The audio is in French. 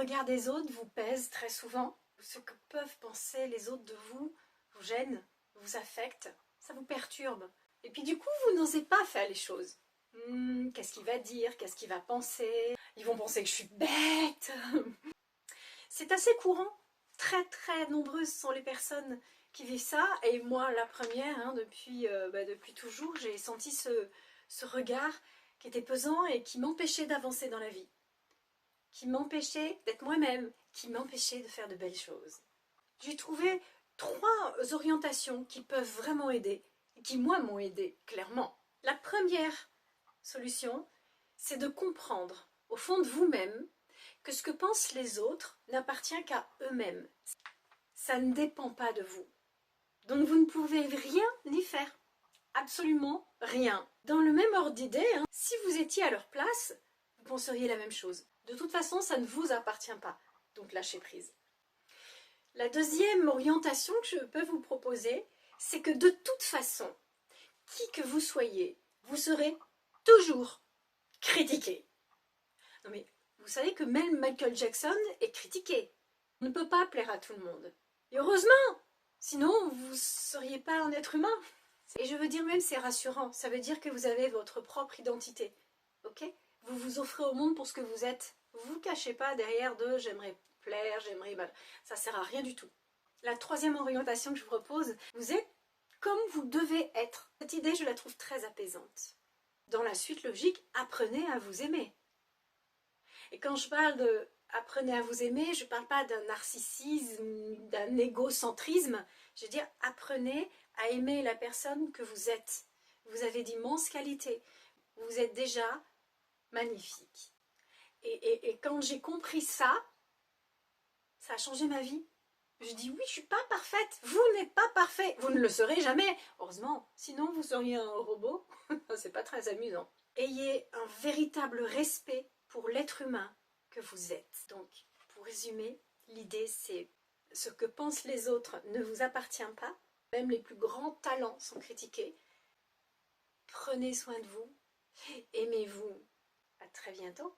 regard des autres vous pèse très souvent. Ce que peuvent penser les autres de vous gêne, vous affecte, ça vous perturbe. Et puis du coup, vous n'osez pas faire les choses. Qu'est-ce qu'il va dire? Qu'est-ce qu'il va penser? Ils vont penser que je suis bête. C'est assez courant. Très très nombreuses sont les personnes qui vivent ça. Et moi, la première, hein, depuis toujours, j'ai senti ce regard qui était pesant et qui m'empêchait d'avancer dans la vie. Qui m'empêchait d'être moi-même, qui m'empêchait de faire de belles choses. J'ai trouvé 3 orientations qui peuvent vraiment aider, et qui moi m'ont aidé, clairement. La première solution, c'est de comprendre, au fond de vous-même, que ce que pensent les autres n'appartient qu'à eux-mêmes. Ça ne dépend pas de vous. Donc vous ne pouvez rien y faire. Absolument rien. Dans le même ordre d'idée, hein, si vous étiez à leur place, vous penseriez la même chose. De toute façon, ça ne vous appartient pas. Donc lâchez prise. La deuxième orientation que je peux vous proposer, c'est que de toute façon, qui que vous soyez, vous serez toujours critiqué. Non mais, vous savez que même Michael Jackson est critiqué. On ne peut pas plaire à tout le monde. Et heureusement, sinon vous ne seriez pas un être humain. Et je veux dire même, c'est rassurant. Ça veut dire que vous avez votre propre identité. Ok? Vous vous offrez au monde pour ce que vous êtes. Vous ne vous cachez pas derrière de « j'aimerais plaire, j'aimerais… » Ça ne sert à rien du tout. La troisième orientation que je vous propose, vous êtes comme vous devez être. Cette idée, je la trouve très apaisante. Dans la suite logique, apprenez à vous aimer. Et quand je parle de apprenez à vous aimer, je ne parle pas d'un narcissisme, d'un égocentrisme. Je veux dire, apprenez à aimer la personne que vous êtes. Vous avez d'immenses qualités. Vous êtes déjà magnifique. Et quand j'ai compris ça a changé ma vie. Je dis oui, je ne suis pas parfaite. Vous n'êtes pas parfait. Vous ne le serez jamais. Heureusement, sinon vous seriez un robot. C'est pas très amusant. Ayez un véritable respect pour l'être humain que vous êtes. Donc, pour résumer, l'idée c'est ce que pensent les autres ne vous appartient pas. Même les plus grands talents sont critiqués. Prenez soin de vous. Aimez-vous. À très bientôt.